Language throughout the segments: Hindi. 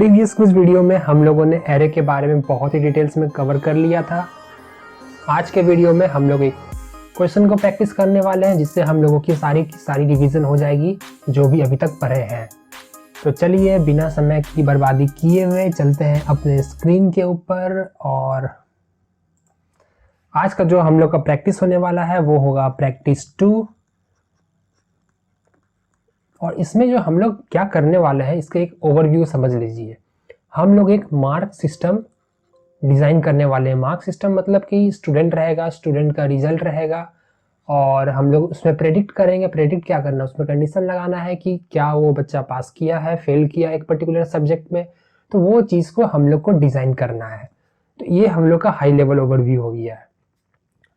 प्रीवियस कुछ वीडियो में हम लोगों ने एरे के बारे में बहुत ही डिटेल्स में कवर कर लिया था। आज के वीडियो में हम लोग एक क्वेश्चन को प्रैक्टिस करने वाले हैं जिससे हम लोगों की सारी रिवीजन हो जाएगी जो भी अभी तक पढ़े हैं। तो चलिए बिना समय की बर्बादी किए हुए चलते हैं अपने स्क्रीन के ऊपर। और आज का जो हम लोग का प्रैक्टिस होने वाला है वो होगा प्रैक्टिस 2। और इसमें जो हम लोग क्या करने वाले हैं इसका एक ओवरव्यू समझ लीजिए। हम लोग एक मार्क सिस्टम डिज़ाइन करने वाले हैं। मार्क सिस्टम मतलब कि स्टूडेंट रहेगा, स्टूडेंट का रिजल्ट रहेगा और हम लोग उसमें प्रेडिक्ट करेंगे। प्रेडिक्ट क्या करना, उसमें कंडीशन लगाना है कि क्या वो बच्चा पास किया है, फेल किया एक पर्टिकुलर सब्जेक्ट में। तो वो चीज़ को हम लोग को डिज़ाइन करना है। तो ये हम लोग का हाई लेवल ओवरव्यू हो गया है।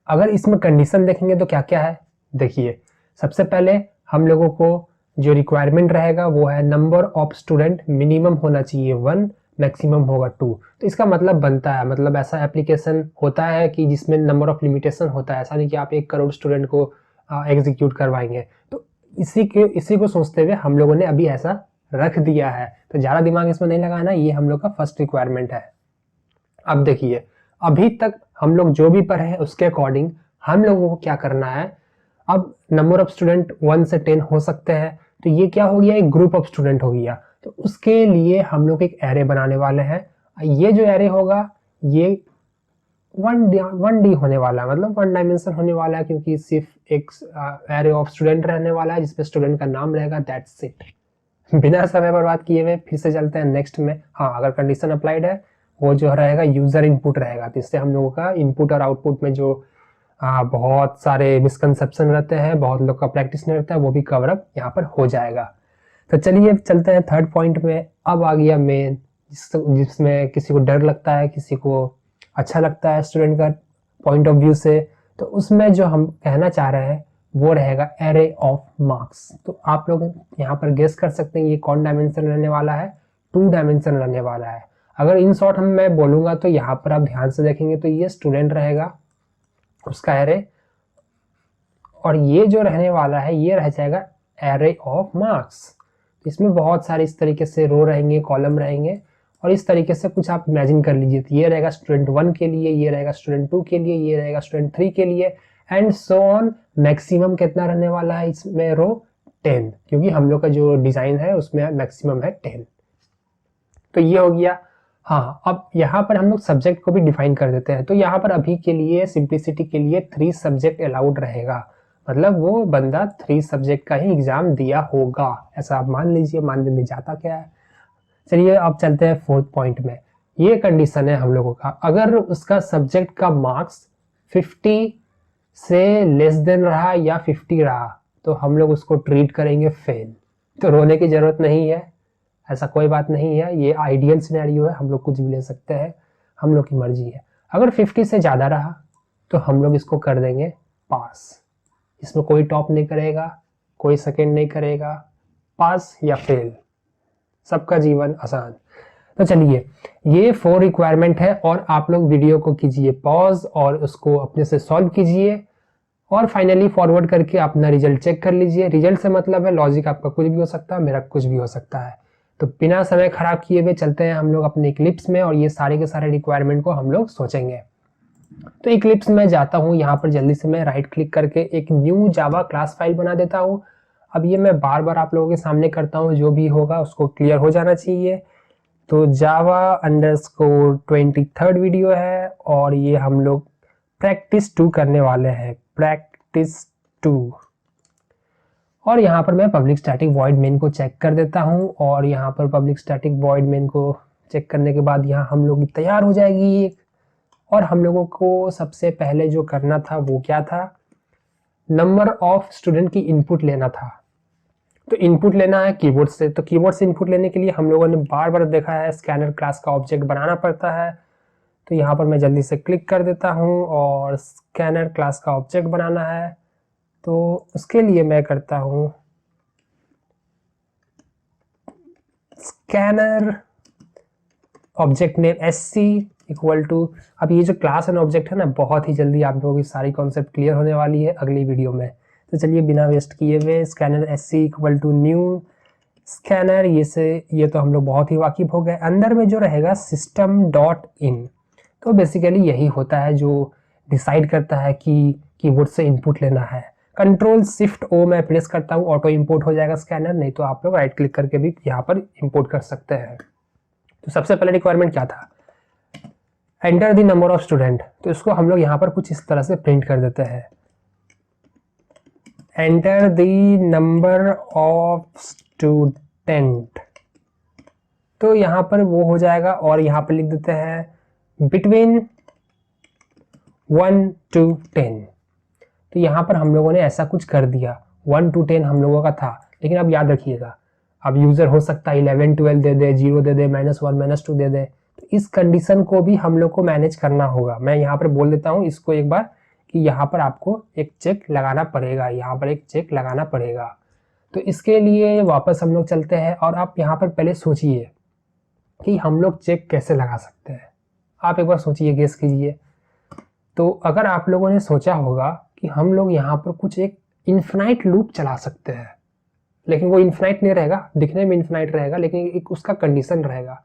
अगर इसमें कंडीशन देखेंगे तो क्या क्या है, देखिए सबसे पहले हम लोगों को जो रिक्वायरमेंट रहेगा वो है नंबर ऑफ स्टूडेंट मिनिमम होना चाहिए 1, मैक्सिमम होगा 2। तो इसका मतलब बनता है, मतलब ऐसा एप्लीकेशन होता है कि जिसमें नंबर ऑफ लिमिटेशन होता है। ऐसा नहीं कि आप 1 करोड़ स्टूडेंट को एग्जीक्यूट करवाएंगे। तो इसी को सोचते हुए हम लोगों ने अभी ऐसा रख दिया है। तो ज़्यादा दिमाग इसमें नहीं लगाना, ये हम लोग का फर्स्ट रिक्वायरमेंट है। अब देखिए अभी तक हम लोग जो भी पढ़े हैं उसके अकॉर्डिंग हम लोगों को क्या करना है। अब नंबर ऑफ स्टूडेंट 1 से 10 हो सकते हैं। तो ये क्या हो गया, एक ग्रुप ऑफ स्टूडेंट हो गया। तो उसके लिए हम लोग एक एरे बनाने वाले हैं। ये जो एरे होगा ये 1D होने वाला है, मतलब 1 डायमेंशन होने वाला है, क्योंकि सिर्फ एक एरे ऑफ स्टूडेंट रहने वाला है जिसमें स्टूडेंट का नाम रहेगा। That's it. बिना समय बर्बाद किए हुए फिर से चलते हैं नेक्स्ट में। हाँ, अगर कंडीशन अप्लाइड है वो जो रहेगा यूजर इनपुट रहेगा। तो इससे हम लोगों का इनपुट और आउटपुट में जो बहुत सारे मिसकंसेप्शन रहते हैं, बहुत लोग का प्रैक्टिस नहीं रहता है, वो भी कवर अप यहाँ पर हो जाएगा। तो चलिए चलते हैं थर्ड पॉइंट में। अब आ गया मेन, जिसमें किसी को डर लगता है, किसी को अच्छा लगता है स्टूडेंट का पॉइंट ऑफ व्यू से। तो उसमें जो हम कहना चाह रहे हैं वो रहेगा एरे ऑफ मार्क्स। तो आप लोग यहाँ पर गेस कर सकते हैं ये कौन डायमेंशन रहने वाला है, 2 डायमेंशन रहने वाला है। अगर इन शॉर्ट मैं बोलूँगा तो यहाँ पर आप ध्यान से देखेंगे तो ये स्टूडेंट रहेगा, उसका एरे, और ये जो रहने वाला है ये रह जाएगा एरे ऑफ मार्क्स। इसमें बहुत सारे इस तरीके से रो रहेंगे, कॉलम रहेंगे, और इस तरीके से कुछ आप इमेजिन कर लीजिए। तो ये रहेगा स्टूडेंट 1 के लिए, ये रहेगा स्टूडेंट 2 के लिए, ये रहेगा स्टूडेंट 3 के लिए, एंड सो ऑन। मैक्सिमम कितना रहने वाला है इसमें रो, 10, क्योंकि हम लोग का जो डिजाइन है उसमें मैक्सिमम है 10। तो ये हो गया। हाँ, अब यहाँ पर हम लोग सब्जेक्ट को भी डिफाइन कर देते हैं। तो यहाँ पर अभी के लिए सिंप्लिसिटी के लिए 3 सब्जेक्ट अलाउड रहेगा, मतलब वो बंदा 3 सब्जेक्ट का ही एग्जाम दिया होगा, ऐसा आप मान लीजिए। मानने में जाता क्या है। चलिए अब चलते हैं फोर्थ पॉइंट में। ये कंडीशन है हम लोगों का, अगर उसका सब्जेक्ट का मार्क्स 50 से लेस देन रहा या 50 रहा तो हम लोग उसको ट्रीट करेंगे फेल। तो रोने की जरूरत नहीं है, ऐसा कोई बात नहीं है। ये आइडियल सिनेरियो है, हम लोग कुछ भी ले सकते हैं, हम लोग की मर्जी है। अगर 50 से ज़्यादा रहा तो हम लोग इसको कर देंगे पास। इसमें कोई टॉप नहीं करेगा, कोई सेकंड नहीं करेगा, पास या फेल, सबका जीवन आसान। तो चलिए ये 4 रिक्वायरमेंट है, और आप लोग वीडियो को कीजिए पॉज और उसको अपने से सॉल्व कीजिए, और फाइनली फॉरवर्ड करके अपना रिजल्ट चेक कर लीजिए। रिजल्ट से मतलब है लॉजिक आपका कुछ भी हो सकता है, मेरा कुछ भी हो सकता है। तो बिना समय खराब किए हुए चलते हैं हम लोग अपने इक्लिप्स में, और ये सारे के सारे रिक्वायरमेंट को हम लोग सोचेंगे। तो इक्लिप्स में जाता हूँ, यहाँ पर जल्दी से मैं राइट क्लिक करके एक न्यू जावा क्लास फाइल बना देता हूँ। अब ये मैं बार बार आप लोगों के सामने करता हूँ, जो भी होगा उसको क्लियर हो जाना चाहिए। तो जावा अंडरस्कोर 23rd वीडियो है, और ये हम लोग प्रैक्टिस 2 करने वाले हैं, प्रैक्टिस 2। और यहाँ पर मैं पब्लिक स्टैटिक वॉइड मेन को चेक कर देता हूँ, और यहाँ पर पब्लिक स्टैटिक वॉइड मेन को चेक करने के बाद यहाँ हम लोग की तैयार हो जाएगी। और हम लोगों को सबसे पहले जो करना था वो क्या था, नंबर ऑफ स्टूडेंट की इनपुट लेना था। तो इनपुट लेना है कीबोर्ड से। तो कीबोर्ड से इनपुट लेने के लिए हम लोगों ने बार बार देखा है स्कैनर क्लास का ऑब्जेक्ट बनाना पड़ता है। तो यहाँ पर मैं जल्दी से क्लिक कर देता हूँ, और स्कैनर क्लास का ऑब्जेक्ट बनाना है। तो उसके लिए मैं करता हूँ scanner object name SC equal to, अब ये जो क्लास एंड ऑब्जेक्ट है ना, बहुत ही जल्दी आप लोगों की सारी कॉन्सेप्ट क्लियर होने वाली है अगली वीडियो में। तो चलिए बिना वेस्ट किए हुए scanner SC equal to new scanner ये तो हम लोग बहुत ही वाकिफ हो गए। अंदर में जो रहेगा सिस्टम डॉट इन, तो बेसिकली यही होता है जो डिसाइड करता है कि कीबोर्ड से इनपुट लेना है। कंट्रोल शिफ्ट ओ मैं प्रेस करता हूँ, ऑटो इंपोर्ट हो जाएगा स्कैनर, नहीं तो आप लोग राइट क्लिक करके भी यहाँ पर इंपोर्ट कर सकते हैं। तो सबसे पहले रिक्वायरमेंट क्या था, enter the number of student, तो इसको हम लोग यहाँ पर कुछ इस तरह से प्रिंट कर देते हैं, enter the number of student, तो यहाँ पर वो हो जाएगा। और यहाँ पर लिख देते हैं बिटवीन 1 to 10, तो यहाँ पर हम लोगों ने ऐसा कुछ कर दिया। 1 to 10 हम लोगों का था, लेकिन अब याद रखिएगा अब यूजर हो सकता है 11 12 दे दे, 0 दे दे, -1 -2 दे दे, तो इस कंडीशन को भी हम लोग को मैनेज करना होगा। मैं यहाँ पर बोल देता हूँ इसको एक बार कि यहाँ पर आपको एक चेक लगाना पड़ेगा, यहाँ पर एक चेक लगाना पड़ेगा। तो इसके लिए वापस हम लोग चलते हैं और आप यहाँ पर पहले सोचिए कि हम लोग चेक कैसे लगा सकते हैं। आप एक बार सोचिए, गेस कीजिए। तो अगर आप लोगों ने सोचा होगा कि हम लोग यहाँ पर कुछ एक इन्फिनाइट लूप चला सकते हैं, लेकिन वो इन्फिनाइट नहीं रहेगा, दिखने में इन्फिनाइट रहेगा, लेकिन एक उसका कंडीशन रहेगा,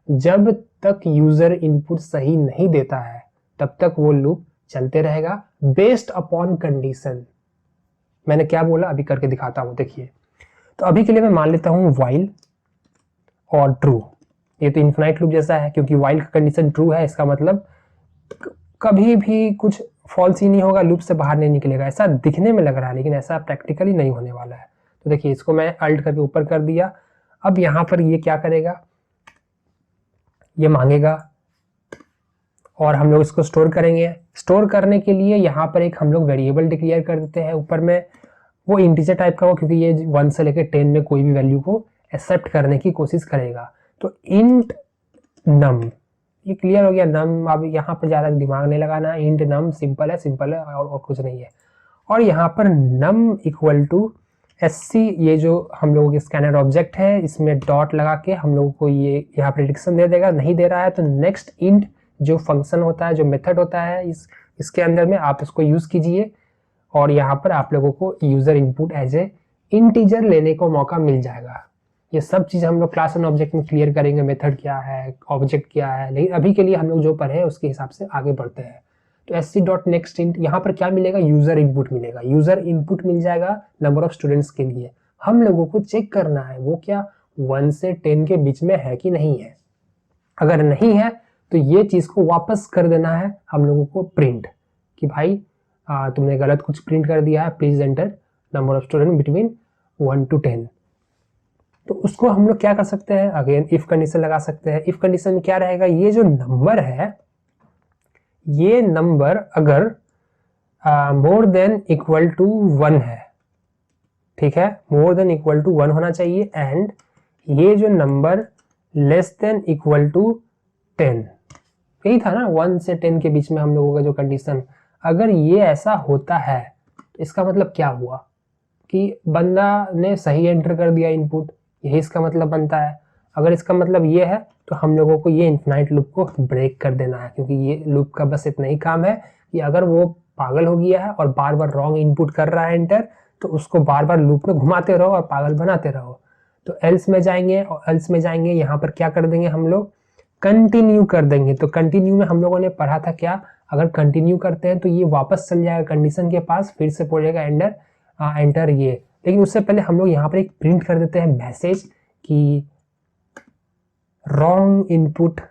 जब तक यूजर इनपुट सही नहीं देता है तब तक वो लूप चलते रहेगा बेस्ड अपॉन कंडीशन। मैंने क्या बोला अभी करके दिखाता हूँ, देखिए। तो अभी के लिए मैं मान लेता हूँ वाइल और ट्रू, ये तो इन्फिनाइट लूप जैसा है, क्योंकि वाइल का कंडीशन ट्रू है, इसका मतलब कभी भी कुछ फॉल्स ही नहीं होगा, लूप से बाहर नहीं निकलेगा। ऐसा दिखने में लग रहा है, लेकिन ऐसा प्रैक्टिकली नहीं होने वाला है। तो देखिए, इसको मैं अल्ट करके ऊपर कर दिया। अब यहाँ पर ये क्या करेगा, ये मांगेगा और हम लोग इसको स्टोर करेंगे। स्टोर करने के लिए यहाँ पर एक हम लोग वेरिएबल डिक्लेयर कर देते हैं ऊपर में, वो इंटीजर टाइप का हो, क्योंकि ये 1 से लेकर 10 में कोई भी वैल्यू को एक्सेप्ट करने की कोशिश करेगा। तो इंट नम, ये क्लियर हो गया। नम, अब यहाँ पर ज़्यादा दिमाग नहीं लगाना, इंट नम सिंपल है और कुछ नहीं है। और यहाँ पर नम इक्वल टू SC, ये जो हम लोगों के स्कैनर ऑब्जेक्ट है, इसमें डॉट लगा के हम लोगों को ये यहाँ प्रेडिक्शन दे देगा। नहीं दे रहा है तो नेक्स्ट इंट जो फंक्शन होता है, जो मेथड होता है इसके अंदर में, आप इसको यूज़ कीजिए और यहाँ पर आप लोगों को user input as a integer लेने को मौका मिल जाएगा। ये सब चीज़ हम लोग क्लास एंड ऑब्जेक्ट में क्लियर करेंगे, मेथड क्या है, ऑब्जेक्ट क्या है, लेकिन अभी के लिए हम लोग जो पढ़े हैं उसके हिसाब से आगे बढ़ते हैं। तो SC.next int, यहाँ पर क्या मिलेगा, यूजर इनपुट मिलेगा। यूजर इनपुट मिल जाएगा नंबर ऑफ स्टूडेंट्स के लिए। हम लोगों को चेक करना है वो क्या 1 से 10 के बीच में है कि नहीं है। अगर नहीं है तो ये चीज को वापस कर देना है हम लोगों को प्रिंट, कि भाई तुमने गलत कुछ प्रिंट कर दिया है, please enter number of student between 1 to 10। तो उसको हम लोग क्या कर सकते हैं, अगेन इफ कंडीशन लगा सकते हैं। इफ कंडीशन में क्या रहेगा, ये जो नंबर है, ये नंबर अगर मोर देन इक्वल टू 1 है, ठीक है, मोर देन इक्वल टू 1 होना चाहिए, एंड ये जो number less than equal to 10, यही था ना 1 से 10 के बीच में हम लोगों का जो कंडीशन। अगर ये ऐसा होता है तो इसका मतलब क्या हुआ कि बंदा ने सही एंटर कर दिया इनपुट, यही इसका मतलब बनता है। अगर इसका मतलब ये है तो हम लोगों को ये इन्फिनाइट लूप को ब्रेक कर देना है, क्योंकि ये लूप का बस इतना ही काम है कि अगर वो पागल हो गया है और बार बार रॉन्ग इनपुट कर रहा है एंटर, तो उसको बार बार लूप में घुमाते रहो और पागल बनाते रहो। तो एल्स में जाएंगे और एल्स में जाएंगे, यहाँ पर क्या कर देंगे हम लोग, कंटिन्यू कर देंगे। तो कंटिन्यू में हम लोगों ने पढ़ा था क्या, अगर कंटिन्यू करते हैं तो ये वापस चल जाएगा कंडीशन के पास, फिर से बोलेगा एंटर ये। लेकिन उससे पहले हम लोग यहाँ पर एक प्रिंट कर देते हैं मैसेज कि रॉन्ग इनपुट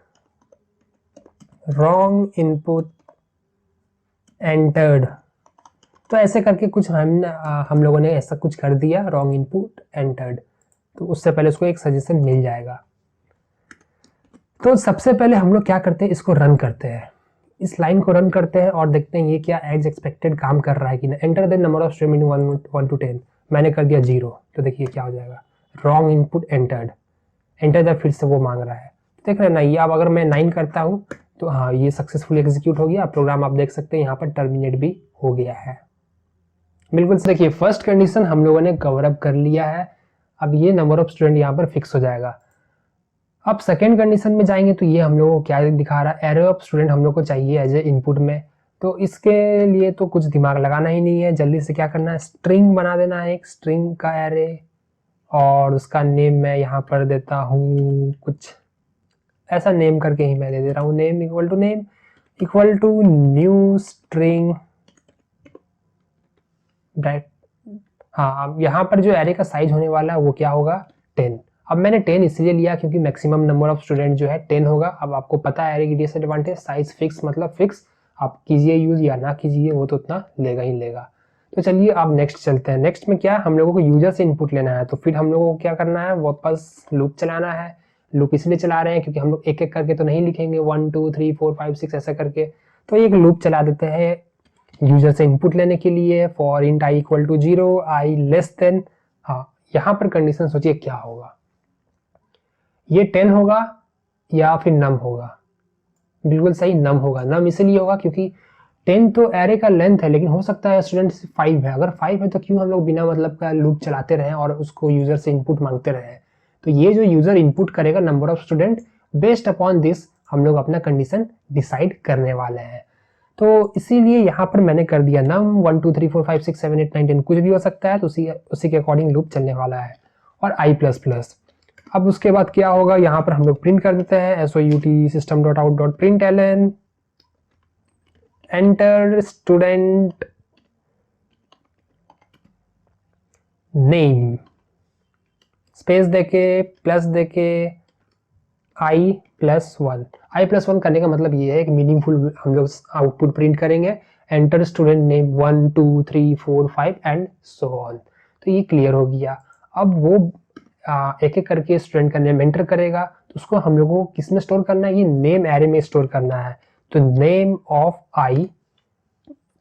एंटर्ड। तो ऐसे करके कुछ हम लोगों ने ऐसा कुछ कर दिया, रॉन्ग इनपुट एंटर्ड। तो उससे पहले उसको एक सजेशन मिल जाएगा। तो सबसे पहले हम लोग क्या करते हैं, इसको रन करते हैं, इस लाइन को रन करते हैं और देखते हैं ये क्या एज एक्सपेक्टेड काम कर रहा है कि ना। Enter the number of student 1 to 10, मैंने कर दिया 0, तो देखिए क्या हो जाएगा, wrong input entered, enter the, फिर से वो मांग रहा है। देख रहे हैं ना, ये अब अगर मैं 9 करता हूँ तो हाँ, ये सक्सेसफुल एग्जीक्यूट हो गया। प्रोग्राम आप देख सकते हैं यहाँ पर टर्मिनेट भी हो गया है। बिल्कुल से देखिए, फर्स्ट कंडीशन हम लोगों ने कवर अप कर लिया है। अब ये नंबर ऑफ स्टूडेंट यहाँ पर फिक्स हो जाएगा। अब सेकेंड कंडीशन में जाएंगे तो ये हम लोग को क्या दिखा रहा है, एरे ऑफ स्टूडेंट हम लोग को चाहिए एज ए इनपुट में। तो इसके लिए तो कुछ दिमाग लगाना ही नहीं है, जल्दी से क्या करना है, स्ट्रिंग बना देना है, एक स्ट्रिंग का एरे, और उसका नेम मैं यहाँ पर देता हूँ कुछ ऐसा नेम करके ही मैं दे रहा हूँ, name equal to new string that. हाँ, अब यहाँ पर जो एरे का साइज होने वाला है वो क्या होगा, 10। अब मैंने 10 इसलिए लिया क्योंकि मैक्सिमम नंबर ऑफ स्टूडेंट जो है 10 होगा। अब आपको पता है एरे की डिसएडवांटेज, साइज फिक्स मतलब फिक्स, आप कीजिए यूज या ना कीजिए वो तो उतना लेगा ही लेगा। तो चलिए अब नेक्स्ट चलते हैं। नेक्स्ट में क्या, हम लोगों को यूजर से इनपुट लेना है, तो फिर हम लोगों को क्या करना है, वापस लूप चलाना है। लूप इसलिए चला रहे हैं क्योंकि हम लोग एक एक करके तो नहीं लिखेंगे 1 2 3 4 5 6 ऐसा करके, तो एक लूप चला देते हैं यूजर से इनपुट लेने के लिए। For int i equal to 0 i less than, हाँ यहाँ पर कंडीशन सोचिए क्या होगा, ये 10 होगा या फिर नम होगा, बिल्कुल सही नम होगा। नम इसलिए होगा क्योंकि 10 तो एरे का लेंथ है, लेकिन हो सकता है स्टूडेंट 5 है, अगर 5 है तो क्यों हम लोग बिना मतलब का लूप चलाते रहें और उसको यूजर से इनपुट मांगते रहें। तो ये जो यूजर इनपुट करेगा number of student, based upon this हम लोग अपना कंडीशन डिसाइड करने वाले हैं। तो इसीलिए यहाँ पर मैंने कर दिया नम 1 2 3 4 5 6 7 8 9 10 कुछ भी हो सकता है, तो उसी के अकॉर्डिंग लूप चलने वाला है। और आई प्लस प्लस, अब उसके बाद क्या होगा, यहाँ पर हम लोग प्रिंट कर देते हैं SOUT system.out.println enter student name, space देके प्लस देके i+1 करने का मतलब ये है कि मीनिंगफुल हम लोग आउटपुट प्रिंट करेंगे। Enter student name 1 2 3 4 5 and so on. तो ये क्लियर हो गया। अब वो एक एक करके स्टूडेंट का नेम एंटर करेगा, तो उसको हम लोगों को किस में स्टोर करना है, ये नेम एरे में स्टोर करना है। तो नेम ऑफ आई,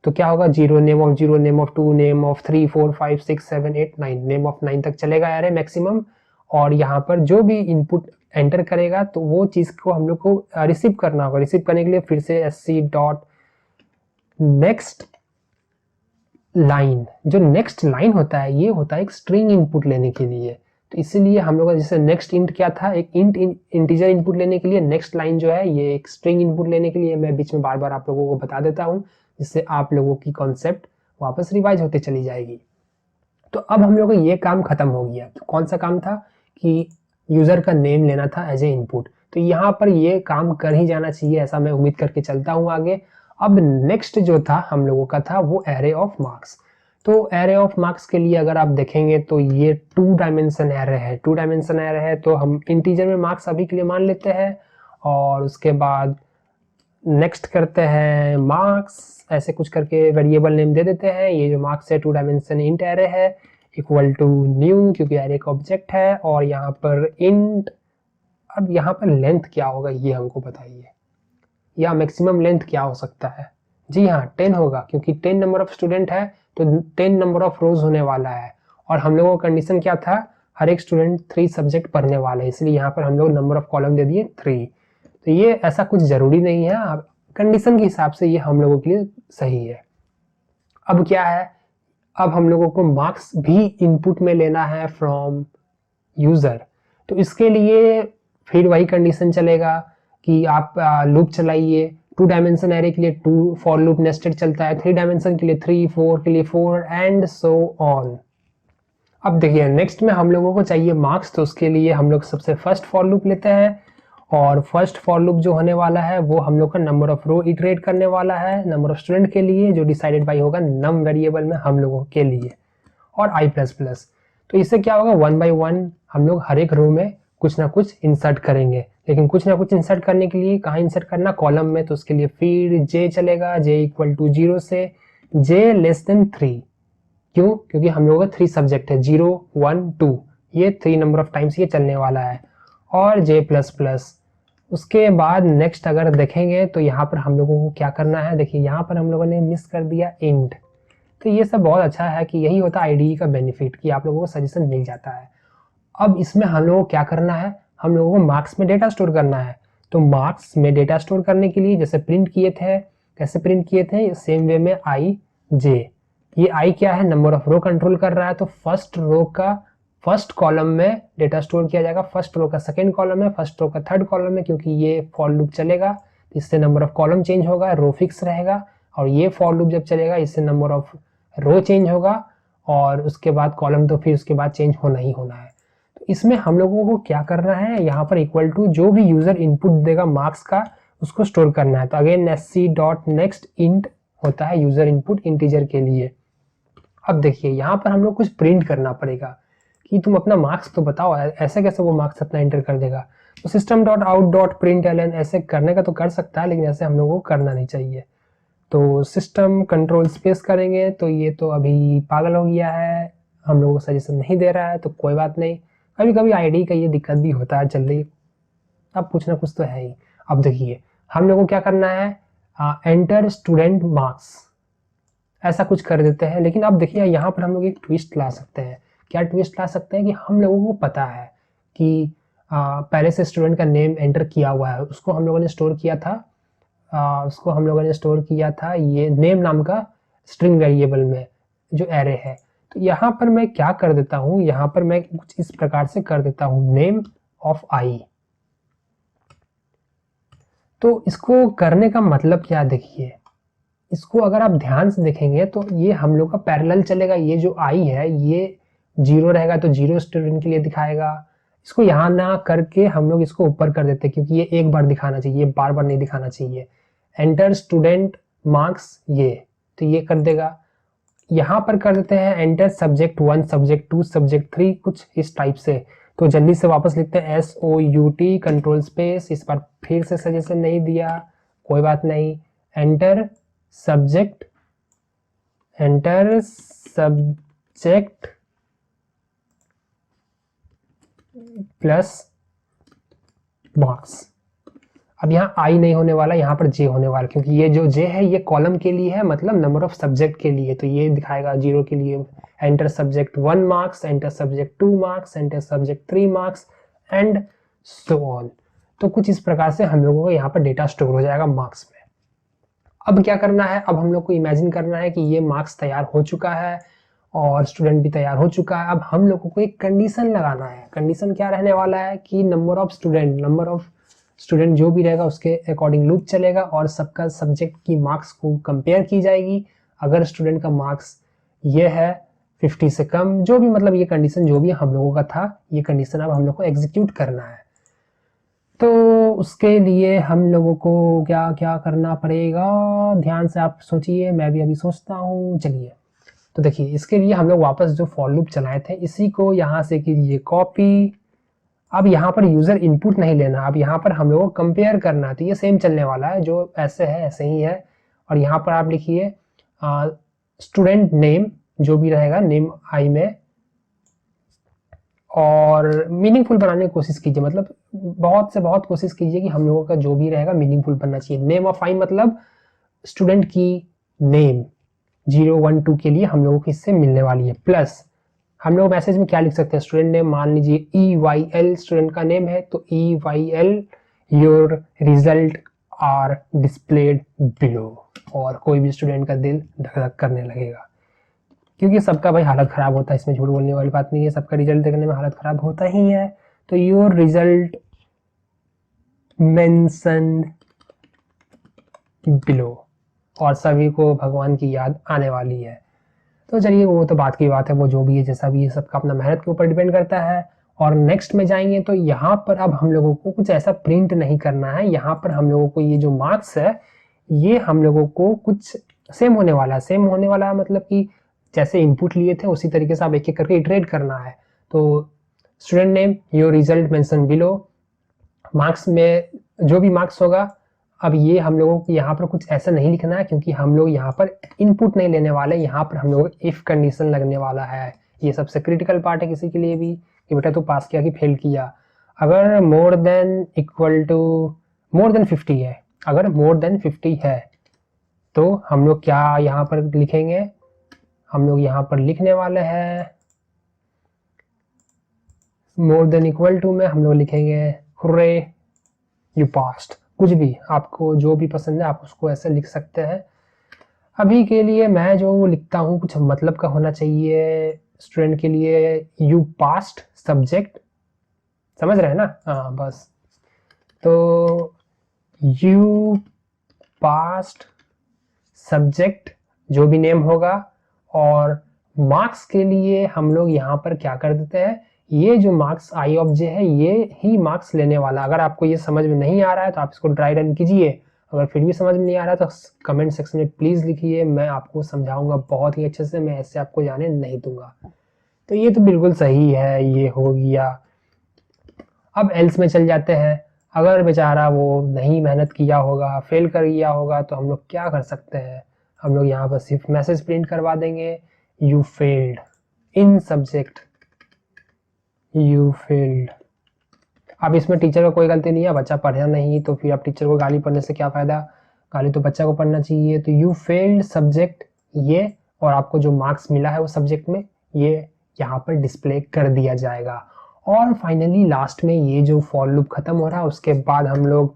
तो क्या होगा 0 name of 0 name of 2 name of 3 4 5 6 7 8 9 name of 9 तक चलेगा एरे मैक्सिमम। और यहाँ पर जो भी इनपुट एंटर करेगा तो वो चीज को हम लोग को रिसीव करना होगा। रिसीव करने के लिए फिर से sc डॉट नेक्स्ट लाइन, जो नेक्स्ट लाइन होता है ये होता है एक स्ट्रिंग इनपुट लेने के लिए। तो इसीलिए हम लोग का जैसे नेक्स्ट इंट क्या था, एक इंटीजर इनपुट लेने के लिए, नेक्स्ट लाइन जो है ये एक स्ट्रिंग इनपुट लेने के लिए। मैं बीच में बार बार आप लोगों को बता देता हूँ जिससे आप लोगों की कॉन्सेप्ट वापस रिवाइज होते चली जाएगी। तो अब हम लोग का ये काम खत्म हो गया। तो कौन सा काम था कि यूजर का नेम लेना था एज ए इनपुट, तो यहाँ पर ये काम कर ही जाना चाहिए, ऐसा मैं उम्मीद करके चलता हूँ आगे। अब नेक्स्ट जो था हम लोगों का था वो एरे ऑफ मार्क्स। तो एरे ऑफ मार्क्स के लिए अगर आप देखेंगे तो ये 2 डायमेंशन एरे है। 2 डायमेंशन एरे है तो हम इंटीजर में मार्क्स अभी के लिए मान लेते हैं, और उसके बाद नेक्स्ट करते हैं मार्क्स ऐसे कुछ करके वेरिएबल नेम दे देते हैं। ये जो मार्क्स है 2 डायमेंशन इंट एरे है इक्वल टू न्यू, क्योंकि एरे का ऑब्जेक्ट है, और यहाँ पर इंट। अब यहाँ पर लेंथ क्या होगा ये हमको बताइए, या मैक्सिमम लेंथ क्या हो सकता है। जी हाँ 10 होगा, क्योंकि 10 नंबर ऑफ स्टूडेंट है तो 10 नंबर ऑफ रोज होने वाला है। और हम लोगों का कंडीशन क्या था, हर एक स्टूडेंट 3 सब्जेक्ट पढ़ने वाले, इसलिए यहाँ पर हम लोग नंबर ऑफ कॉलम दे दिए 3। तो ये ऐसा कुछ जरूरी नहीं है, कंडीशन के हिसाब से ये हम लोगों के लिए सही है। अब क्या है, अब हम लोगों को मार्क्स भी इनपुट में लेना है फ्रॉम यूजर। तो इसके लिए फिर वही कंडीशन चलेगा कि आप लूप चलाइए। 2 डायमेंशन एरे के लिए 2 फॉर लूप नेस्टेड चलता है, 3 डायमेंशन के लिए 3, 4 के लिए 4 एंड सो ऑन। अब देखिए नेक्स्ट में हम लोगों को चाहिए मार्क्स, तो उसके लिए हम लोग सबसे फर्स्ट फॉर लूप लेते हैं, और फर्स्ट फॉर लूप जो होने वाला है वो हम लोग का नंबर ऑफ रो इटरेट करने वाला है नंबर ऑफ स्टूडेंट के लिए, जो डिसाइडेड बाई होगा नम वेरिएबल में हम लोगों के लिए, और i++। तो इससे क्या होगा 1 by 1 हम लोग हर एक रो में कुछ ना कुछ इंसर्ट करेंगे। लेकिन कुछ ना कुछ इंसर्ट करने के लिए कहाँ इंसर्ट करना, कॉलम में, तो उसके लिए फिर j चलेगा, j इक्वल टू 0 से j लेस देन 3। क्यों, क्योंकि हम लोगों का 3 सब्जेक्ट है 0 1 2, ये 3 नंबर ऑफ टाइम्स ये चलने वाला है, और j++। उसके बाद नेक्स्ट अगर देखेंगे तो यहाँ पर हम लोगों को क्या करना है, देखिए यहाँ पर हम लोगों ने मिस कर दिया इंट। तो ये सब बहुत अच्छा है कि यही होता है IDE का बेनिफिट कि आप लोगों को सजेशन मिल जाता है। अब इसमें हम लोगों को क्या करना है, हम लोगों को मार्क्स में डेटा स्टोर करना है। तो मार्क्स में डेटा स्टोर करने के लिए जैसे प्रिंट किए थे, कैसे प्रिंट किए थे, सेम वे में ij। ये i क्या है, नंबर ऑफ रो कंट्रोल कर रहा है, तो फर्स्ट रो का फर्स्ट कॉलम में डेटा स्टोर किया जाएगा, फर्स्ट रो का सेकंड कॉलम में, फर्स्ट रो का थर्ड कॉलम में, क्योंकि ये फॉर लूप चलेगा इससे नंबर ऑफ कॉलम चेंज होगा, रो फिक्स रहेगा। और ये फॉर लूप जब चलेगा इससे नंबर ऑफ रो चेंज होगा, और उसके बाद कॉलम तो फिर उसके बाद चेंज होना ही होना है। इसमें हम लोगों को क्या करना है, यहाँ पर इक्वल टू जो भी यूजर इनपुट देगा मार्क्स का उसको स्टोर करना है। तो again sc dot next int होता है यूजर इनपुट इंटीजर के लिए। अब देखिए यहाँ पर हम लोग कुछ प्रिंट करना पड़ेगा कि तुम अपना मार्क्स तो बताओ, ऐसे कैसे वो मार्क्स अपना एंटर कर देगा। तो system dot out dot print l n ऐसे करने का तो कर सकता है, लेकिन ऐसे हम लोगों को करना नहीं चाहिए। तो सिस्टम कंट्रोल स्पेस करेंगे तो ये तो अभी पागल हो गया है, हम लोगों को सजेशन नहीं दे रहा है, तो कोई बात नहीं, कभी कभी आईडी का ये दिक्कत भी होता है, चल रही अब कुछ ना कुछ तो है ही। अब देखिए हम लोगों को क्या करना है, एंटर स्टूडेंट मार्क्स ऐसा कुछ कर देते हैं। लेकिन अब देखिए यहाँ पर हम लोग एक ट्विस्ट ला सकते हैं। क्या ट्विस्ट ला सकते हैं कि हम लोगों को पता है कि पहले से स्टूडेंट का नेम एंटर किया हुआ है, उसको हम लोगों ने स्टोर किया था, ये नेम नाम का स्ट्रिंग वेरिएबल में जो एरे है। तो यहाँ पर मैं क्या कर देता हूँ, यहाँ पर मैं कुछ इस प्रकार से कर देता हूँ नेम ऑफ आई। तो इसको करने का मतलब क्या, देखिए इसको अगर आप ध्यान से देखेंगे तो ये हम लोग का पैरेलल चलेगा। ये जो आई है ये 0 रहेगा तो 0 स्टूडेंट के लिए दिखाएगा। इसको यहाँ ना करके हम लोग इसको ऊपर कर देते हैं, क्योंकि ये एक बार दिखाना चाहिए, बार बार नहीं दिखाना चाहिए। एंटर स्टूडेंट मार्क्स, ये तो ये कर देगा। यहाँ पर कर देते हैं एंटर सब्जेक्ट 1 सब्जेक्ट 2 सब्जेक्ट 3, कुछ इस टाइप से। तो जल्दी से वापस लिखते हैं SOUT कंट्रोल स्पेस। इस बार फिर से सजेशन नहीं दिया, कोई बात नहीं। Enter subject plus marks. अब यहाँ आई नहीं होने वाला, यहाँ पर जे होने वाला, क्योंकि ये जो जे है ये कॉलम के लिए है, मतलब नंबर ऑफ सब्जेक्ट के लिए, तो ये दिखाएगा 0 के लिए। Enter subject 1 marks, enter subject 2 marks, enter subject 3 marks and so on. तो कुछ इस प्रकार से हम लोगों को यहाँ पर डेटा स्टोर हो जाएगा मार्क्स में। अब क्या करना है, अब हम लोग को इमेजिन करना है कि ये मार्क्स तैयार हो चुका है और स्टूडेंट भी तैयार हो चुका है। अब हम लोगों को एक कंडीशन लगाना है। कंडीशन क्या रहने वाला है कि नंबर ऑफ स्टूडेंट जो भी रहेगा उसके अकॉर्डिंग लूप चलेगा और सबका सब्जेक्ट की मार्क्स को कंपेयर की जाएगी। अगर स्टूडेंट का मार्क्स ये है 50 से कम, जो भी मतलब ये कंडीशन जो भी हम लोगों का था, ये कंडीशन अब हम लोग को एग्जीक्यूट करना है। तो उसके लिए हम लोगों को क्या क्या करना पड़ेगा, ध्यान से आप सोचिए, मैं भी अभी सोचता हूँ। चलिए तो देखिए इसके लिए हम लोग वापस जो फॉर लूप चलाए थे इसी को यहाँ से कीजिए कॉपी। अब यहाँ पर यूजर इनपुट नहीं लेना, अब यहाँ पर हम लोगों को कंपेयर करना है। तो ये सेम चलने वाला है, जो ऐसे है ऐसे ही है। और यहाँ पर आप लिखिए स्टूडेंट नेम जो भी रहेगा नेम आई में, और मीनिंगफुल बनाने की कोशिश कीजिए, मतलब बहुत से बहुत कोशिश कीजिए कि हम लोगों का जो भी रहेगा मीनिंगफुल बनना चाहिए। नेम ऑफ आई मतलब स्टूडेंट की नेम 0 1 2 के लिए हम लोगों को इससे मिलने वाली है। प्लस हम लोग मैसेज में क्या लिख सकते हैं, स्टूडेंट नेम मान लीजिए EYL स्टूडेंट का नेम है, तो EYL your result are displayed below. और कोई भी स्टूडेंट का दिल धक धक करने लगेगा, क्योंकि सबका भाई हालत खराब होता है, इसमें झूठ बोलने वाली बात नहीं है, सबका रिजल्ट देखने में हालत खराब होता ही है। तो योर रिजल्ट मेंशन्ड बिलो, और सभी को भगवान की याद आने वाली है। तो चलिए वो तो बात की बात है, वो जो भी है जैसा भी है सबका अपना मेहनत के ऊपर डिपेंड करता है। और नेक्स्ट में जाएंगे तो यहाँ पर अब हम लोगों को कुछ ऐसा प्रिंट नहीं करना है। यहाँ पर हम लोगों को ये जो मार्क्स है ये हम लोगों को कुछ सेम होने वाला है। सेम होने वाला है मतलब कि जैसे इनपुट लिए थे उसी तरीके से आप एक एक करके इटरेट करना है। तो student name your result mention below, marks में जो भी मार्क्स होगा। अब ये हम लोगों को यहाँ पर कुछ ऐसा नहीं लिखना है, क्योंकि हम लोग यहाँ पर इनपुट नहीं लेने वाले, यहाँ पर हम लोग इफ कंडीशन लगने वाला है। ये सबसे क्रिटिकल पार्ट है किसी के लिए भी कि बेटा तू पास किया कि फेल किया। अगर मोर देन 50 है, अगर मोर देन 50 है तो हम लोग क्या यहाँ पर लिखेंगे, हम लोग यहाँ पर लिखने वाले हैं मोर देन इक्वल टू में हम लोग लिखेंगे हुर्रे यू पास्ड। कुछ भी आपको जो भी पसंद है आप उसको ऐसे लिख सकते हैं। अभी के लिए मैं जो लिखता हूँ कुछ मतलब का होना चाहिए स्टूडेंट के लिए, यू पास्ड सब्जेक्ट, समझ रहे हैं ना, हाँ बस। तो यू पास्ड सब्जेक्ट जो भी नेम होगा, और मार्क्स के लिए हम लोग यहाँ पर क्या कर देते हैं, ये जो मार्क्स आई ऑफ जे है ये ही मार्क्स लेने वाला। अगर आपको ये समझ में नहीं आ रहा है तो आप इसको ड्राई रन कीजिए, अगर फिर भी समझ में नहीं आ रहा है तो कमेंट सेक्शन में प्लीज़ लिखिए, मैं आपको समझाऊंगा बहुत ही अच्छे से, मैं ऐसे आपको जाने नहीं दूंगा। तो ये तो बिल्कुल सही है, ये हो गया। अब एल्स में चल जाते हैं। अगर बेचारा वो नहीं मेहनत किया होगा, फेल कर गया होगा, तो हम लोग क्या कर सकते हैं, हम लोग यहाँ पर सिर्फ मैसेज प्रिंट करवा देंगे, you failed in subject, you failed. अब इसमें टीचर का कोई गलती नहीं है, बच्चा पढ़ा नहीं तो फिर अब टीचर को गाली पढ़ने से क्या फ़ायदा, गाली तो बच्चा को पढ़ना चाहिए। तो यू फेल्ड सब्जेक्ट ये, और आपको जो मार्क्स मिला है उस सब्जेक्ट में ये यहाँ पर डिस्प्ले कर दिया जाएगा। और फाइनली लास्ट में ये जो फॉर लूप खत्म हो रहा है उसके बाद हम लोग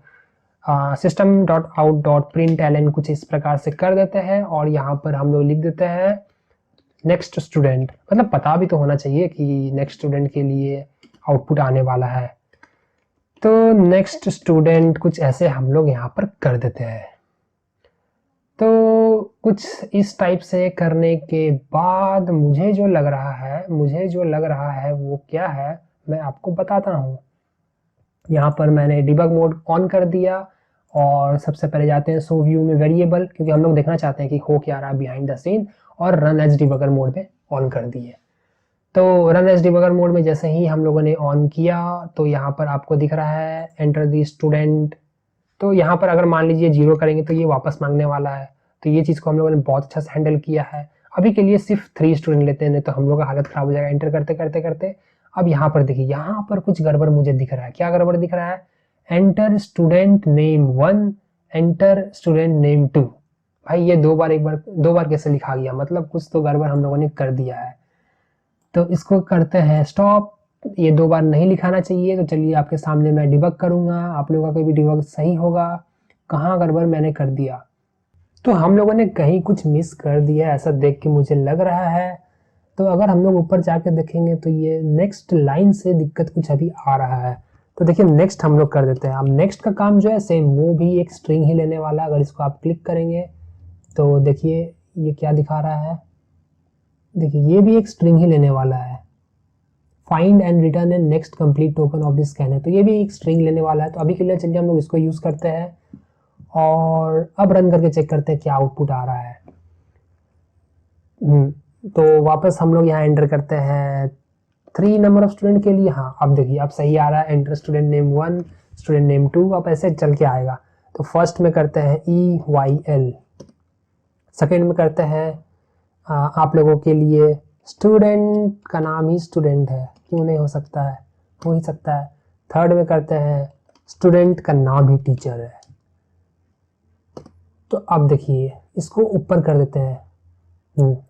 system.out.println कुछ इस प्रकार से कर देते हैं, और यहाँ पर हम लोग लिख देते हैं नेक्स्ट स्टूडेंट। मतलब पता भी तो होना चाहिए कि नेक्स्ट स्टूडेंट के लिए आउटपुट आने वाला है। तो नेक्स्ट स्टूडेंट कुछ ऐसे हम लोग यहाँ पर कर देते हैं। तो कुछ इस टाइप से करने के बाद मुझे जो लग रहा है वो क्या है मैं आपको बताता हूँ। यहाँ पर मैंने डिबग मोड ऑन कर दिया, और सबसे पहले जाते हैं शो व्यू में वेरिएबल, क्योंकि हम लोग देखना चाहते हैं कि हो क्या रहा है बिहाइंड द सीन, और रन एज डिबगर मोड पे ऑन कर दिए। तो रन एज डिबगर मोड में जैसे ही हम लोगों ने ऑन किया तो यहाँ पर आपको दिख रहा है एंटर द स्टूडेंट। तो यहाँ पर अगर मान लीजिए 0 करेंगे तो ये वापस मांगने वाला है। तो ये चीज़ को हम लोगों ने बहुत अच्छा से हैंडल किया है। अभी के लिए सिर्फ 3 स्टूडेंट लेते हैं, नहीं तो हम लोग का हालत खराब हो जाएगा एंटर करते करते करते। अब यहाँ पर देखिए, यहाँ पर कुछ गड़बड़ मुझे दिख रहा है। क्या गड़बड़ दिख रहा है, enter student name 1, enter student name 2। भाई ये दो बार कैसे लिखा गया, मतलब कुछ तो गड़बड़ हम लोगों ने कर दिया है। तो इसको करते हैं स्टॉप, ये 2 बार नहीं लिखाना चाहिए। तो चलिए आपके सामने मैं डिबग करूंगा, आप लोगों का कोई भी डिबग सही होगा, कहाँ गड़बड़ मैंने कर दिया। तो हम लोगों ने कहीं कुछ मिस कर दिया ऐसा देख के मुझे लग रहा है। तो अगर हम लोग ऊपर जाकर देखेंगे तो ये नेक्स्ट लाइन से दिक्कत कुछ अभी आ रहा है। तो देखिए नेक्स्ट हम लोग कर देते हैं। अब नेक्स्ट का काम जो है सेम वो भी एक स्ट्रिंग ही लेने वाला है। अगर इसको आप क्लिक करेंगे तो देखिए ये क्या दिखा रहा है, देखिए ये भी एक स्ट्रिंग ही लेने वाला है। Find and return and next complete token of this scanner, तो ये भी एक स्ट्रिंग लेने वाला है। तो अभी के लिए चलिए हम लोग इसको यूज करते हैं, और अब रन करके चेक करते हैं क्या आउटपुट आ रहा है। तो वापस हम लोग यहाँ एंटर करते हैं 3 नंबर ऑफ स्टूडेंट के लिए। हाँ अब देखिए अब सही आ रहा है, enter student name 1, student name 2, अब ऐसे चल के आएगा। तो फर्स्ट में करते हैं EYL, सेकेंड में करते हैं आप लोगों के लिए स्टूडेंट का नाम ही स्टूडेंट है, क्यों नहीं हो सकता है, हो ही सकता है। थर्ड में करते हैं स्टूडेंट का नाम ही टीचर है। तो अब देखिए इसको ऊपर कर देते हैं।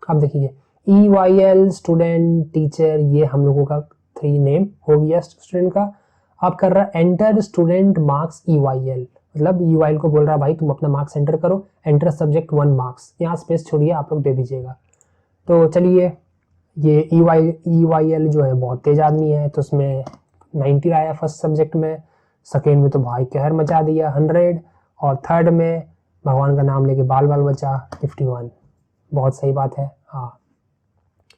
अब देखिए EYL स्टूडेंट टीचर, ये हम लोगों का 3 नेम हो गया स्टूडेंट का। अब कर रहा है एंटर स्टूडेंट मार्क्स EYL, मतलब EYL को बोल रहा है भाई तुम अपना मार्क्स एंटर करो, एंटर सब्जेक्ट 1 मार्क्स, यहाँ स्पेस छोड़िए आप लोग दे दीजिएगा। तो चलिए ये EYL जो है बहुत तेज आदमी है, तो उसमें 90 आया फर्स्ट सब्जेक्ट में, सेकेंड में तो भाई कहर मचा दिया 100, और थर्ड में भगवान का नाम लेके बाल बाल बचा 51। बहुत सही बात है। हाँ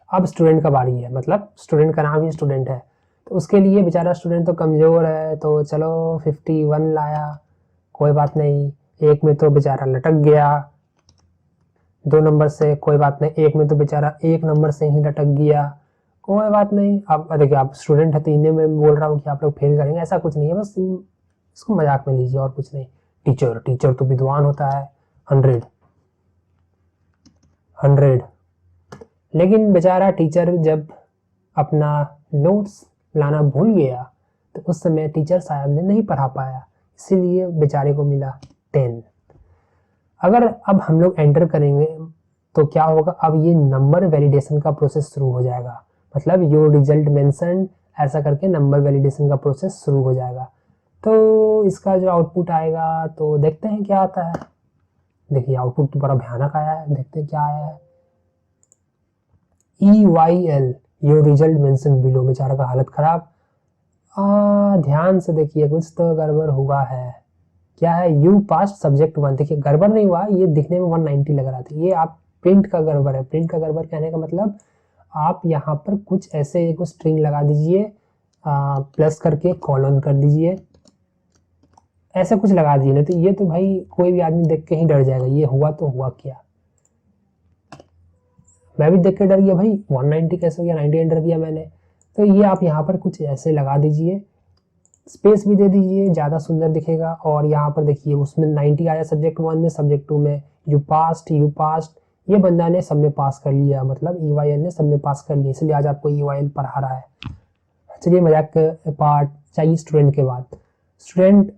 अब स्टूडेंट का बारी है, मतलब स्टूडेंट का नाम ही स्टूडेंट है, तो उसके लिए बेचारा स्टूडेंट तो कमज़ोर है, तो चलो 51 लाया, कोई बात नहीं। एक में तो बेचारा लटक गया 2 नंबर से, कोई बात नहीं। एक में तो बेचारा 1 नंबर से ही लटक गया, कोई बात नहीं। अब देखिए आप स्टूडेंट है तो इन्हें मैं बोल रहा हूँ कि आप लोग फेल करेंगे, ऐसा कुछ नहीं है, बस इसको मजाक में लीजिए और कुछ नहीं। टीचर तो विद्वान होता है, 100। लेकिन बेचारा टीचर जब अपना नोट्स लाना भूल गया तो उस समय टीचर शायद ने नहीं पढ़ा पाया, इसीलिए बेचारे को मिला 10। अगर अब हम लोग एंटर करेंगे तो क्या होगा, अब ये नंबर वैलिडेशन का प्रोसेस शुरू हो जाएगा, मतलब योर रिजल्ट मेंशन ऐसा करके नंबर वैलिडेशन का प्रोसेस शुरू हो जाएगा। तो इसका जो आउटपुट आएगा तो देखते हैं क्या आता है। देखिए आउटपुट तो बड़ा भयानक आया है, देखते हैं क्या आया है। EYL your result mention below, बेचारा का हालत खराब। ध्यान से देखिए कुछ तो गड़बड़ हुआ है। क्या है, यू पास सब्जेक्ट 1, देखिए गड़बड़ नहीं हुआ, ये दिखने में 190 लग रहा था, ये आप प्रिंट का गड़बड़ है। प्रिंट का गड़बड़ कहने का मतलब आप यहाँ पर कुछ ऐसे एक स्ट्रिंग लगा दीजिए प्लस करके कॉलन कर दीजिए, ऐसे कुछ लगा दीजिए। नहीं तो ये तो भाई कोई भी आदमी देख के ही डर जाएगा, ये हुआ तो हुआ क्या। मैं भी देख के डर गया भाई, 190 कैसे हो गया, 90 एंटर किया मैंने। तो ये आप यहाँ पर कुछ ऐसे लगा दीजिए, स्पेस भी दे दीजिए, ज़्यादा सुंदर दिखेगा। और यहाँ पर देखिए उसमें 90 आया सब्जेक्ट 1 में, सब्जेक्ट 2 में यू पास्ट। ये बंदा ने सब में पास कर लिया, मतलब EYL ने सब में पास कर लिया, इसलिए आज आपको EYL पढ़ा रहा है। चलिए मजाक के पार्ट चाहिए स्टूडेंट के बाद। स्टूडेंट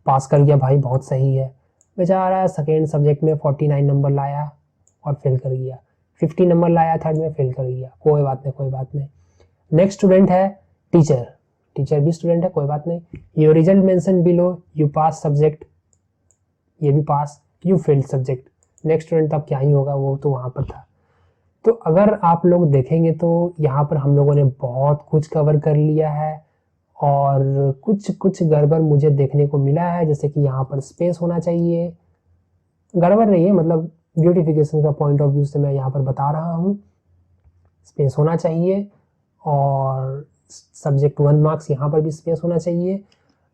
पास कर गया भाई, बहुत सही है। बेचारा सेकेंड सब्जेक्ट में 49 नंबर लाया और फेल कर गया, 50 नंबर लाया थर्ड में, फेल कर गया। कोई बात नहीं, कोई बात नहीं। नेक्स्ट स्टूडेंट है टीचर। टीचर भी स्टूडेंट है, कोई बात नहीं। Your result mention below, you pass subject, ये भी pass, you failed subject. Next student तो अब क्या ही होगा, वो तो वहाँ पर था। तो अगर आप लोग देखेंगे तो यहाँ पर हम लोगों ने बहुत कुछ कवर कर लिया है, और कुछ कुछ गड़बड़ मुझे देखने को मिला है, जैसे कि यहाँ पर स्पेस होना चाहिए। गड़बड़ नहीं है, मतलब ब्यूटिफिकेशन का पॉइंट ऑफ व्यू से मैं यहाँ पर बता रहा हूँ, स्पेस होना चाहिए। और सब्जेक्ट 1 मार्क्स यहाँ पर भी स्पेस होना चाहिए।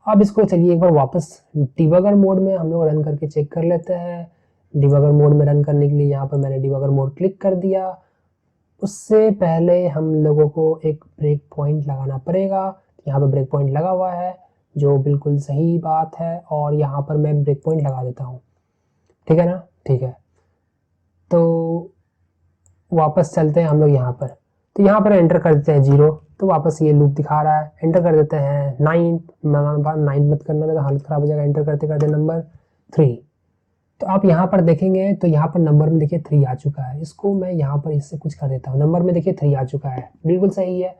अब इसको चलिए एक बार वापस डिबगर मोड में हम लोग रन करके चेक कर लेते हैं। डिबगर मोड में रन करने के लिए यहाँ पर मैंने डिबगर मोड क्लिक कर दिया। उससे पहले हम लोगों को एक ब्रेक पॉइंट लगाना पड़ेगा। यहाँ पर ब्रेक पॉइंट लगा हुआ है, जो बिल्कुल सही बात है, और यहाँ पर मैं ब्रेक पॉइंट लगा देता हूँ, ठीक है ना, ठीक है। तो वापस चलते हैं हम लोग यहाँ पर। तो यहाँ पर एंटर कर देते हैं 0, तो वापस ये लूप दिखा रहा है। एंटर कर देते हैं 9, 9 मत करना, तो हालत खराब हो जाएगा। एंटर करते करते नंबर 3। तो आप यहाँ पर देखेंगे तो यहाँ पर नंबर में देखिए 3 आ चुका है। इसको मैं यहाँ पर इससे कुछ कर देता हूँ, नंबर में देखिए 3 आ चुका है, बिल्कुल सही है।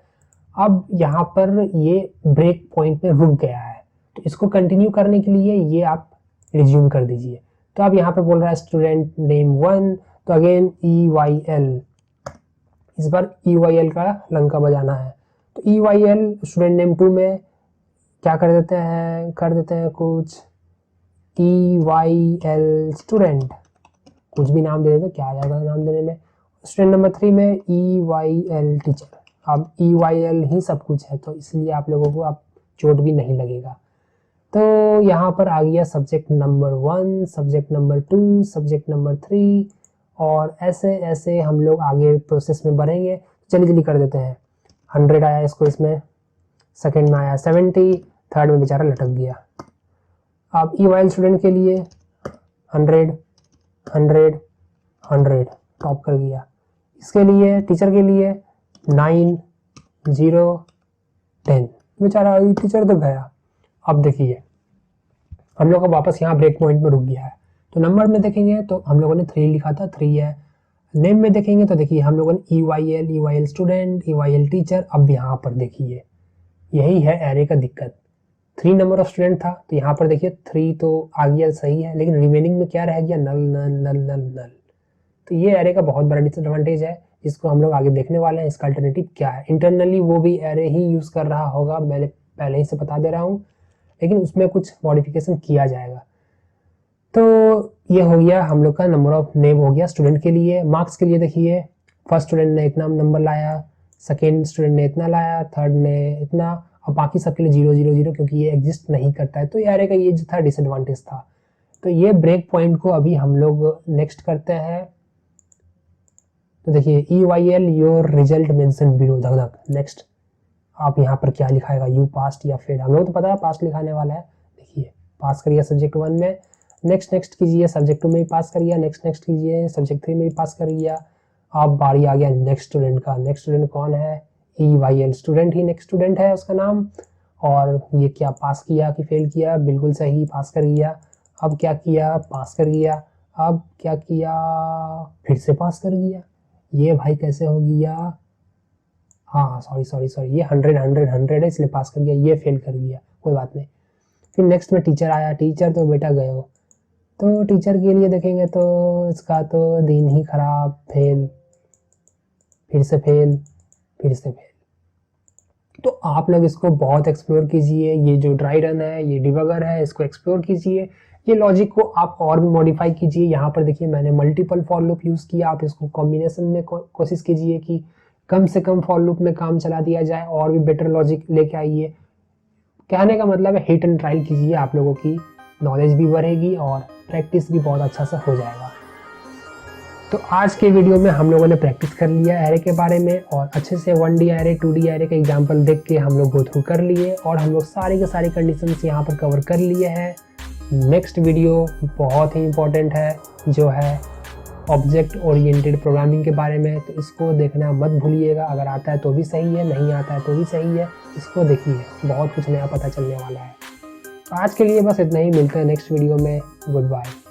अब यहाँ पर ये ब्रेक पॉइंट में रुक गया है, तो इसको कंटिन्यू करने के लिए ये आप रिज्यूम कर दीजिए। तो अब यहाँ पर बोल रहा है स्टूडेंट नेम 1, तो अगेन EYL, इस बार EYL का लंका बजाना है। तो EYL स्टूडेंट नेम 2 में क्या कर देते हैं कुछ EYL स्टूडेंट, कुछ भी नाम दे देते, क्या आ जाएगा नाम देने में। स्टूडेंट नंबर 3 में EYL टीचर। अब EYL ही सब कुछ है, तो इसलिए आप लोगों को अब चोट भी नहीं लगेगा। तो यहाँ पर आ गया subject number 1, subject number 2, subject number 3, और ऐसे ऐसे हम लोग आगे प्रोसेस में बढ़ेंगे। चलिए जल्दी कर देते हैं। 100 आया इसको, इसमें सेकेंड में आया 70, थर्ड में बेचारा लटक गया। अब EYL स्टूडेंट के लिए 100, 100, 100 टॉप कर गया। इसके लिए टीचर के लिए 9, 0, 10, बेचारा टीचर तो गया। अब देखिए हम लोग का वापस यहाँ ब्रेक पॉइंट में रुक गया है। तो नंबर में देखेंगे तो हम लोगों ने 3 लिखा था, 3 है। नेम में देखेंगे तो देखिए हम लोगों ने EYL स्टूडेंट, EYL टीचर। अब यहाँ पर देखिए यही है एरे का दिक्कत, 3 नंबर ऑफ स्टूडेंट था, तो यहाँ पर देखिए 3 तो आ गया, सही है, लेकिन रिमेनिंग में क्या रह गया, नल नल नल नल नल। तो ये एरे का बहुत बड़ा डिसएडवांटेज है, जिसको हम लोग आगे देखने वाले हैं। इसका अल्टरनेटिव क्या है, इंटरनली वो भी एरे ही यूज कर रहा होगा, मैंने पहले ही से बता दे रहा हूँ, लेकिन उसमें कुछ मॉडिफिकेशन किया जाएगा। तो ये हो गया हम लोग का नंबर ऑफ नेम हो गया स्टूडेंट के लिए। मार्क्स के लिए देखिए फर्स्ट स्टूडेंट ने इतना नंबर लाया, सेकेंड स्टूडेंट ने इतना लाया, थर्ड ने इतना, और बाकी सबके लिए 0 0 0, क्योंकि ये एग्जिस्ट नहीं करता है। तो ये एरे का ये जो था डिसएडवांटेज था। तो ये ब्रेक पॉइंट को अभी हम लोग नेक्स्ट करते हैं। तो देखिए EYL your result mention below, धक धक। नेक्स्ट आप यहाँ पर क्या लिखाएगा, यू पास्ट या फेल, हम लोग तो पता है पास लिखाने वाला है। देखिए पास करिए सब्जेक्ट 1 में, नेक्स्ट कीजिए सब्जेक्ट 2 में भी पास कर गया, नेक्स्ट कीजिए सब्जेक्ट 3 में भी पास कर गया। अब बारी आ गया नेक्स्ट स्टूडेंट का। नेक्स्ट स्टूडेंट कौन है, EYL स्टूडेंट ही नेक्स्ट स्टूडेंट है उसका नाम। और ये क्या पास किया कि फेल किया, बिल्कुल सही, पास कर गया। अब क्या किया, पास कर गया। अब क्या किया, फिर से पास कर गया। ये भाई कैसे हो गया, हाँ सॉरी, ये 100 है इसलिए पास कर गया, ये फेल कर गया, कोई बात नहीं। फिर नेक्स्ट में टीचर आया, टीचर तो बेटा गए हो। तो टीचर के लिए देखेंगे तो इसका तो दिन ही खराब, फेल, फिर से फेल, फिर से फेल। तो आप लोग इसको बहुत एक्सप्लोर कीजिए, ये जो ड्राई रन है, ये डिबगर है, इसको एक्सप्लोर कीजिए। ये लॉजिक को आप और भी मॉडिफाई कीजिए। यहाँ पर देखिए मैंने मल्टीपल फॉर लूप यूज़ किया, आप इसको कॉम्बिनेशन में कोशिश कीजिए कि कम से कम फॉर लूप में काम चला दिया जाए और भी बेटर लॉजिक लेके आइए। कहने का मतलब है हिट एंड ट्रायल कीजिए, आप लोगों की नॉलेज भी बढ़ेगी और प्रैक्टिस भी बहुत अच्छा सा हो जाएगा। तो आज के वीडियो में हम लोगों ने प्रैक्टिस कर लिया एरे के बारे में और अच्छे से 1D एरे 2D एरे का एग्जांपल देख के हम लोग गो थ्रू कर लिए और हम लोग सारे के सारे कंडीशंस यहाँ पर कवर कर लिए हैं। नेक्स्ट वीडियो बहुत ही इम्पोर्टेंट है जो है ऑब्जेक्ट ओरिएंटेड प्रोग्रामिंग के बारे में, तो इसको देखना मत भूलिएगा। अगर आता है तो भी सही है, नहीं आता है तो भी सही है, इसको देखिए, बहुत कुछ नया पता चलने वाला है। तो आज के लिए बस इतना ही, मिलते हैं नेक्स्ट वीडियो में। Good bye.